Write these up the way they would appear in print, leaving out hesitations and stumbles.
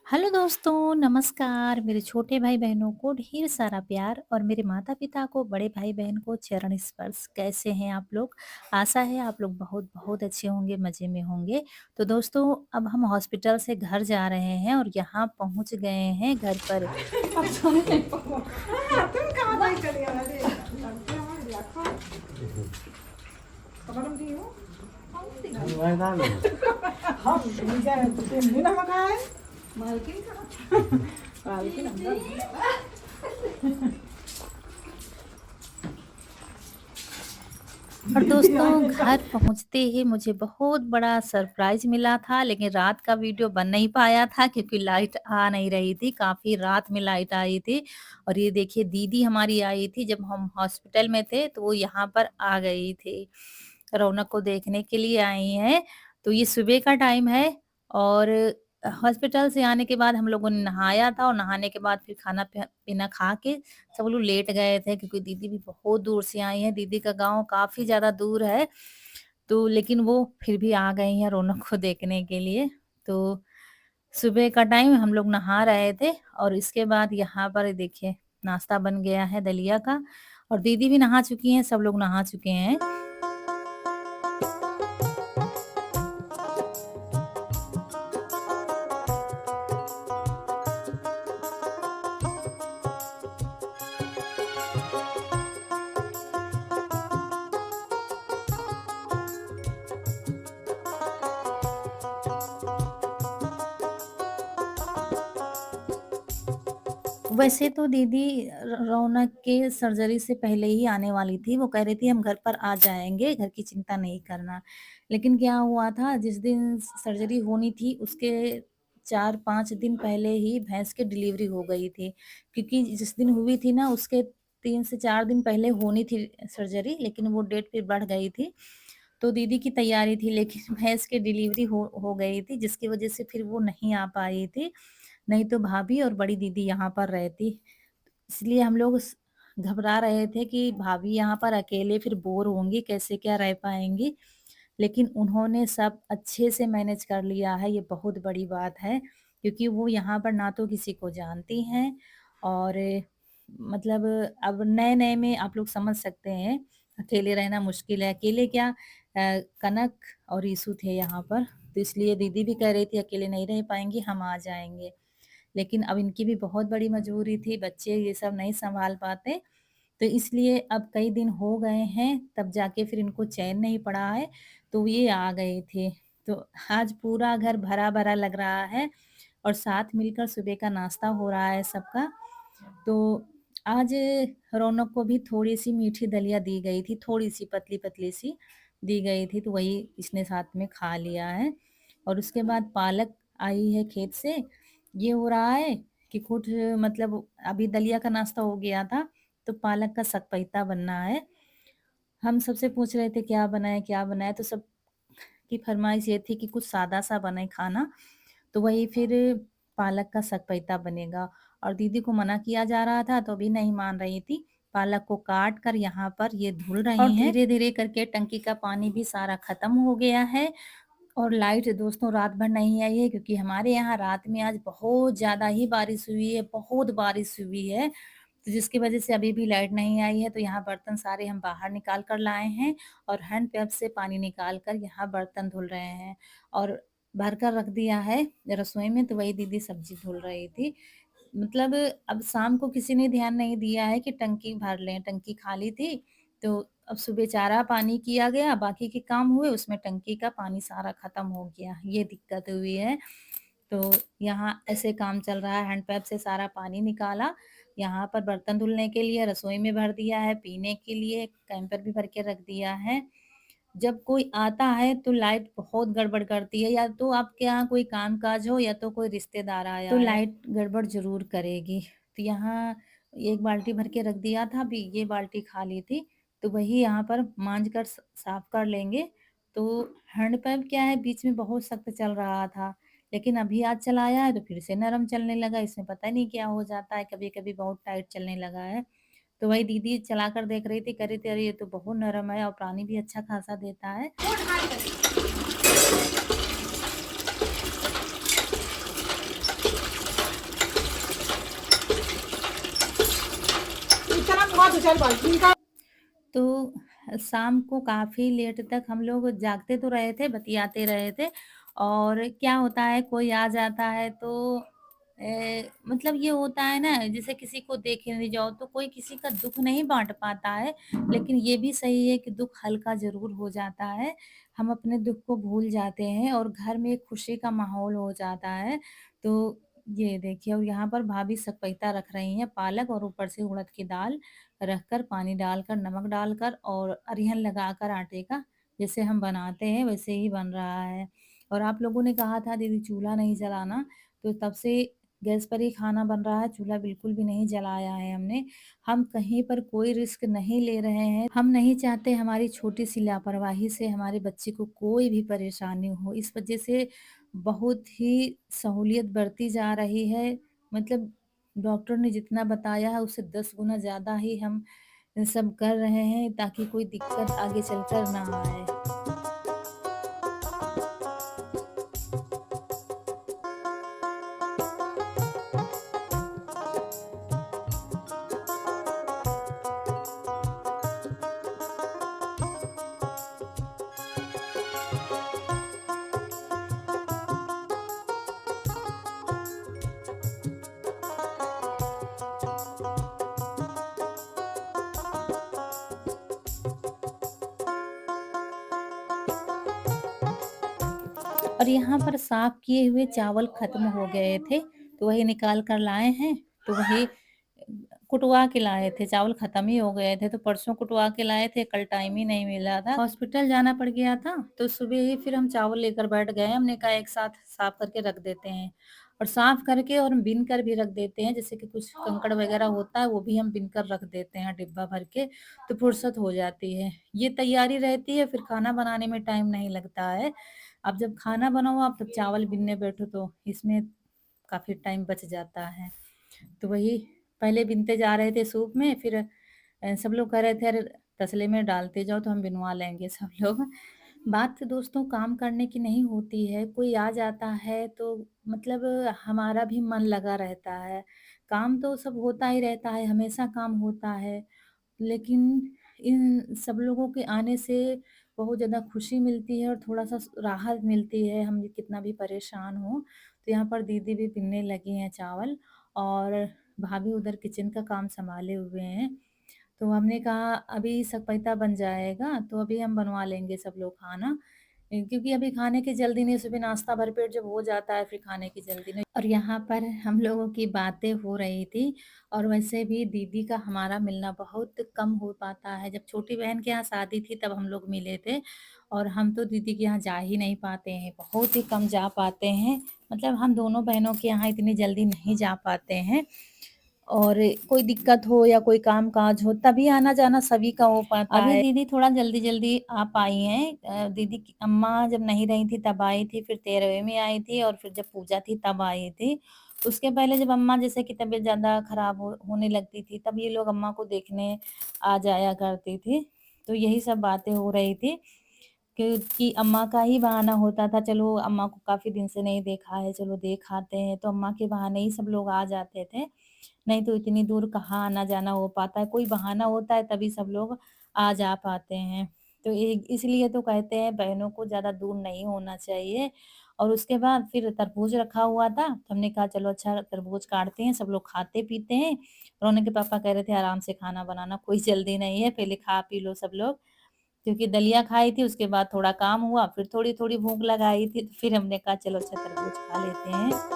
Hello दोस्तों, नमस्कार। मेरे छोटे भाई-बहनों को ढेर सारा प्यार और मेरे माता-पिता को, बड़े भाई-बहन को चरण स्पर्श। कैसे हैं आप लोग? आशा है आप लोग बहुत-बहुत अच्छे होंगे, मज़े में होंगे। तो दोस्तों, अब हम हॉस्पिटल से घर जा रहे हैं और यहाँ पहुँच गए हैं घर पर। और दोस्तों, घर पहुँचते ही मुझे बहुत बड़ा सरप्राइज़ मिला था, लेकिन रात का वीडियो बन नहीं पाया था क्योंकि लाइट आ नहीं रही थी, काफ़ी रात में लाइट आई थी। और ये देखिए, दीदी हमारी आई थी जब हम हॉस्पिटल में थे, तो वो यहाँ पर आ गई थी। रौनक को देखने के लिए आई हैं। तो ये सुबह का टाइम है और हॉस्पिटल से आने के बाद हम लोगों ने नहाया था और नहाने के बाद फिर खाना पीना खा के सब लोग लेट गए थे क्योंकि दीदी भी बहुत दूर से आई हैं। दीदी का गाँव काफ़ी ज़्यादा दूर है, तो लेकिन वो फिर भी आ गई हैं रौनक को देखने के लिए। तो सुबह का टाइम हम लोग नहा रहे थे और इसके बाद यहाँ पर देखिए नाश्ता बन गया है दलिया का और दीदी भी नहा चुकी हैं, सब लोग नहा चुके हैं। वैसे तो दीदी रौनक के सर्जरी से पहले ही आने वाली थी। वो कह रही थी हम घर पर आ जाएँगे, घर की चिंता नहीं करना। लेकिन क्या हुआ था, जिस दिन सर्जरी होनी थी उसके 4-5 दिन पहले ही भैंस की डिलीवरी हो गई थी। क्योंकि जिस दिन हुई थी ना उसके 3 से 4 दिन पहले होनी थी सर्जरी, लेकिन वो डेट फिर बढ़ गई थी। तो दीदी की तैयारी थी, लेकिन भैंस की डिलीवरी हो गई थी, जिसकी वज़ह से फिर वो नहीं आ पाई थी। नहीं तो भाभी और बड़ी दीदी यहाँ पर रहती। इसलिए हम लोग घबरा रहे थे कि भाभी यहाँ पर अकेले फिर बोर होंगी, कैसे क्या रह पाएँगी। लेकिन उन्होंने सब अच्छे से मैनेज कर लिया है, ये बहुत बड़ी बात है, क्योंकि वो यहाँ पर ना तो किसी को जानती हैं और मतलब अब नए-नए में आप लोग समझ सकते हैं, अकेले रहना मुश्किल है। अकेले क्या, कनक और ईशु थे यहाँ पर, तो इसलिए दीदी भी कह रही थी अकेले नहीं रह पाएँगी, हम आ जाएँगे। लेकिन अब इनकी भी बहुत बड़ी मजबूरी थी, बच्चे ये सब नहीं सँभाल पाते, तो इसलिए अब कई दिन हो गए हैं, तब जाके फिर इनको चैन नहीं पड़ा है, तो ये आ गए थे। तो आज पूरा घर भरा-भरा लग रहा है और साथ मिलकर सुबह का नाश्ता हो रहा है सबका। तो आज रौनक को भी थोड़ी-सी मीठी दलिया दी गई थी, थोड़ी-सी पतली-पतली सी दी गई थी, तो वही इसने साथ में खा लिया है। और उसके बाद पालक आई है खेत से, ये हो रहा है कि कुछ मतलब अभी दलिया का नाश्ता हो गया था, तो पालक का सतपईता बनना है। हम सबसे पूछ रहे थे क्या बनाएँ, क्या बनाएँ? तो सब की फ़रमाइश ये थी कि कुछ सादा-सा बने खाना, तो वही फिर पालक का सतपईता बनेगा और दीदी को मना किया जा रहा था, तो भी नहीं मान रही थी। पालक को काट कर यहाँ पर ये धुल रही और हैं। धीरे-धीरे करके टंकी का पानी भी सारा खत्म हो गया है और लाइट दोस्तों रात भर नहीं आई है क्योंकि हमारे यहाँ रात में आज बहुत ज़्यादा ही बारिश हुई है, बहुत बारिश हुई है। तो जिसकी वजह से अभी भी लाइट नहीं आई है, तो यहाँ बर्तन सारे हम बाहर निकाल कर लाए हैं और हैंड पंप से पानी निकाल कर यहाँ बर्तन धुल रहे हैं और भर कर रख दिया है रसोई में, तो वही दीदी सब्जी धुल रही थी। मतलब अब शाम को किसी ने ध्यान नहीं दिया है कि टंकी भर लें, टंकी खाली थी, तो अब सुबह चारा पानी किया गया, बाकी के काम हुए, उसमें टंकी का पानी सारा खत्म हो गया, ये दिक्कत हुई है। तो यहाँ ऐसे काम चल रहा है, हैंडपैप से सारा पानी निकाला, यहाँ पर बर्तन धुलने के लिए रसोई में भर दिया है, पीने के लिए कैंपर भी भर के रख दिया है। जब कोई आता है तो लाइट बहुत गड़बड़ करती है, या तो आपके यहाँ कोई काम-काज हो या तो कोई रिश्तेदार आया तो है, लाइट गड़बड़ ज़रूर करेगी। तो यहाँ 1 बाल्टी भर के रख दिया था, अभी ये बाल्टी खाली थी, तो वही यहाँ पर माँज कर साफ कर लेंगे। तो हैंडपंप क्या है, बीच में बहुत सख्त चल रहा था, लेकिन अभी आज चलाया है तो फिर से नरम चलने लगा, इसमें पता नहीं क्या हो जाता है, कभी-कभी बहुत टाइट चलने लगा है। तो वही दीदी चलाकर देख रही थी, कह रही थी, "अरे! ये तो बहुत नरम है और पानी भी अच्छा खासा देता है।" तो शाम को काफ़ी लेट तक हम लोग जागते तो रहे थे, बतियाते रहे थे और क्या होता है कोई आ जाता है तो मतलब ये होता है ना जैसे किसी को देखने जाओ तो कोई किसी का दुःख नहीं बाँट पाता है, लेकिन ये भी सही है कि दुःख हल्का ज़रूर हो जाता है। हम अपने दुःख को भूल जाते हैं और घर में एक खुशी का माहौल हो जाता है। तो ये देखिए और यहाँ पर भाभी सकपैता रख रही हैं पालक और ऊपर से उड़द की दाल रखकर पानी डालकर, नमक डालकर और अरिहन लगाकर आटे का, जैसे हम बनाते हैं वैसे ही बन रहा है। और आप लोगों ने कहा था दीदी चूल्हा नहीं जलाना, तो तब से गैस पर ही खाना बन रहा है, चूल्हा बिल्कुल भी नहीं जलाया है हमने। हम कहीं पर कोई रिस्क नहीं ले रहे हैं। हम नहीं चाहते हमारी छोटी-सी लापरवाही से हमारे बच्चे को कोई भी परेशानी हो। इस वजह से बहुत ही सहूलियत बरती जा रही है। मतलब डॉक्टर ने जितना बताया है उससे 10 गुना ज़्यादा ही हम सब कर रहे हैं ताकि कोई दिक्कत आगे चलकर ना आए। और यहाँ पर साफ़ किए हुए चावल ख़त्म हो गए थे, तो वही निकाल कर लाए हैं, तो वही कुटवा के लाए थे, चावल ख़त्म ही हो गए थे, तो परसों कुटवा के लाए थे, कल टाइम ही नहीं मिला था। हॉस्पिटल जाना पड़ गया था, तो सुबह ही फिर हम चावल लेकर बैठ गए, हमने कहा एक साथ साफ़ करके रख देते हैं और साफ़ करके और बीन कर भी रख देते हैं, जैसे कि कुछ कंकड़ वग़ैरह होता है, वो भी हम बीन कर रख देते हैं डिब्बा भर के, तो फुर्सत हो जाती है। ये तैयारी रहती है, फिर खाना बनाने में टाइम नहीं लगता है। अब जब खाना बनाओ आप तब चावल बीनने बैठो तो इसमें काफ़ी टाइम बच जाता है। तो वही पहले बीनते जा रहे थे सूप में फिर सब लोग कह रहे थे अरे तसले में डालते जाओ तो हम बिनवा लेंगे सब लोग। बात दोस्तों काम करने की नहीं होती है, कोई आ जाता है तो मतलब हमारा भी मन लगा रहता है। काम तो सब होता ही रहता है, हमेशा काम होता है। लेकिन इन सब लोगों के आने से बहुत ज़्यादा खुशी मिलती है और थोड़ा-सा राहत मिलती है, हम कितना भी परेशान हों। तो यहाँ पर दीदी भी बिनने लगी हैं चावल और भाभी उधर किचन का काम सँभाले हुए हैं। तो हमने कहा अभी सपैता बन जाएगा, तो अभी हम बनवा लेंगे सब लोग खाना। क्योंकि अभी खाने की जल्दी नहीं, सुबह नाश्ता भरपेट जब हो जाता है, फिर खाने की जल्दी नहीं। और यहाँ पर हम लोगों की बातें हो रही थी और वैसे भी दीदी का हमारा मिलना बहुत कम हो पाता है। जब छोटी बहन के यहाँ शादी थी तब हम लोग मिले थे और हम तो दीदी के यहाँ जा ही नहीं पाते हैं, बहुत ही कम जा पाते हैं। मतलब हम दोनों बहनों के यहाँ इतनी जल्दी नहीं जा पाते हैं। और कोई दिक्कत हो या कोई काम-काज हो तभी आना-जाना सभी का हो पाता है। अभी दीदी थोड़ा जल्दी-जल्दी आ पाई हैं। दीदी की अम्मा जब नहीं रही थी तब आई थी, फिर 13वें में आई थी और फिर जब पूजा थी तब आई थी। उसके पहले जब अम्मा जैसे कि तबीयत ज़्यादा खराब होने लगती थी तब ये लोग अम्मा को देखने आ जाया करती थी। तो यही सब बातें हो रही थी कि अम्मा का ही बहाना होता था, चलो अम्मा को काफ़ी दिन से नहीं देखा है, चलो देख आते हैं, तो अम्मा के बहाने ही सब लोग आ जाते थे। नहीं तो इतनी दूर कहाँ आना-जाना हो पाता है, कोई बहाना होता है तभी सब लोग आ जा पाते हैं। तो इसलिए तो कहते हैं बहनों को ज़्यादा दूर नहीं होना चाहिए। और उसके बाद फिर तरबूज रखा हुआ था, तो हमने कहा चलो अच्छा तरबूज काटते हैं, सब लोग खाते-पीते हैं। रोनक के पापा कह रहे थे आराम से खाना बनाना, कोई जल्दी नहीं है, पहले खा पी लो सब लोग। क्योंकि दलिया खाई थी, उसके बाद थोड़ा काम हुआ, फिर थोड़ी-थोड़ी भूख लगाई थी, तो फिर हमने कहा चलो अच्छा तरबूज खा लेते हैं।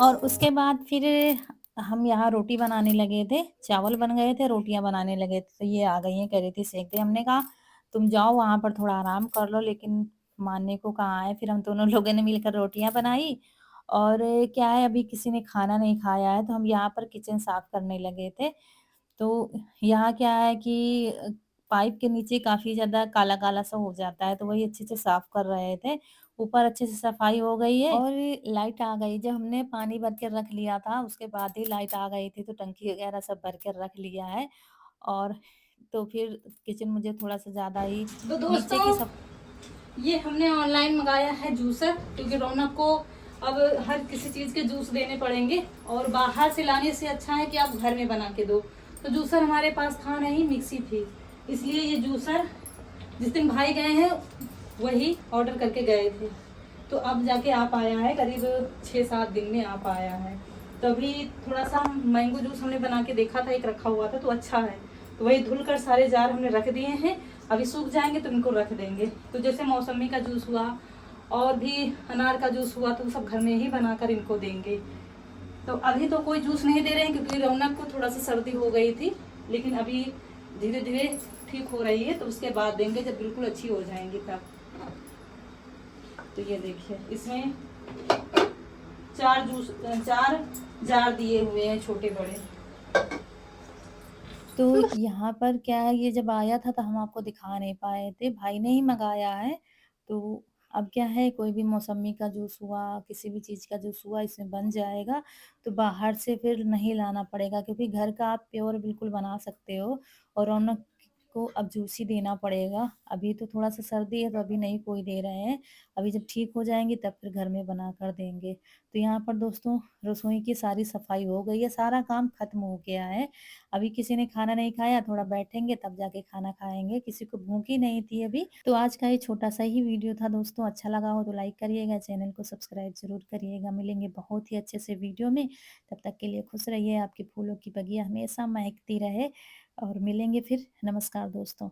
और उसके बाद फिर हम यहाँ रोटी बनाने लगे थे, चावल बन गए थे, रोटियाँ बनाने लगे थे, तो ये आ गई हैं, कह रही थी सेंक दे। हमने कहा तुम जाओ वहाँ पर थोड़ा आराम कर लो, लेकिन मानने को कहाँ है। फिर हम दोनों लोगों ने मिलकर रोटियाँ बनाई और क्या है अभी किसी ने खाना नहीं खाया है, तो हम यहाँ पर किचन साफ करने लगे थे। तो यहाँ क्या है कि पाइप के नीचे काफ़ी ज़्यादा काला-काला सा हो जाता है, तो वही अच्छे से साफ कर रहे थे। ऊपर अच्छे से सफाई हो गई है और लाइट आ गई। जब हमने पानी भर के रख लिया था, उसके बाद ही लाइट आ गई थी, तो टंकी वगैरह सब भर के रख लिया है और तो फिर किचन मुझे थोड़ा-सा ज़्यादा ही तो नीचे दोस्तों, की सफ ये हमने ऑनलाइन मंगाया है जूसर, क्योंकि रौनक को अब हर किसी चीज़ के जूस देने पड़ेंगे और बाहर से लाने से अच्छा है कि आप घर में बना के दो। तो जूसर हमारे पास था नहीं, मिक्सी थी, इसलिए ये जूसर जिस दिन भाई गए हैं वही ऑर्डर करके गए थे, तो अब जाके आ पाया है, करीब 6-7 दिन में आ पाया है। तो अभी थोड़ा सा मैंगो जूस हमने बना के देखा था, एक रखा हुआ था तो अच्छा है, तो वही धुल कर सारे जार हमने रख दिए हैं। अभी सूख जाएंगे तो इनको रख देंगे। तो जैसे मौसमी का जूस हुआ और भी अनार का जूस हुआ, तो सब घर में ही बनाकर इनको देंगे। तो अभी तो कोई जूस नहीं दे रहे हैं, क्योंकि रौनक को थोड़ा सा सर्दी हो गई थी, लेकिन अभी धीरे धीरे ठीक हो रही है, तो उसके बाद देंगे जब बिल्कुल अच्छी हो जाएंगी तब। तो ये देखिए, इसमें 4 जार दिए हुए हैं, छोटे बड़े। तो यहाँ पर क्या है, ये जब आया था तो हम आपको दिखा नहीं पाए थे, भाई ने ही मँगाया है। तो अब क्या है, कोई भी मौसम्मी का जूस हुआ, किसी भी चीज़ का जूस हुआ इसमें बन जाएगा, तो बाहर से फिर नहीं लाना पड़ेगा, क्योंकि घर का आप प्योर बिल्कुल बना सकते हो और रौनक को अब जूस ही देना पड़ेगा। अभी तो थोड़ा-सा सर्दी है तो अभी नहीं कोई दे रहे हैं, अभी जब ठीक हो जाएँगी तब फिर घर में बनाकर देंगे। तो यहाँ पर दोस्तों रसोई की सारी सफाई हो गई है, सारा काम खत्म हो गया है। अभी किसी ने खाना नहीं खाया, थोड़ा बैठेंगे तब जाके खाना खाएँगे, किसी को भूख ही नहीं थी अभी। तो आज का ये छोटा-सा ही वीडियो था दोस्तों, अच्छा लगा हो तो लाइक करिएगा, चैनल को सब्सक्राइब ज़रूर करिएगा। मिलेंगे बहुत ही अच्छे से वीडियो में, तब तक के लिए खुश रहिए, आपके फूलों की बगिया हमेशा महकती रहे और मिलेंगे फिर। नमस्कार दोस्तों।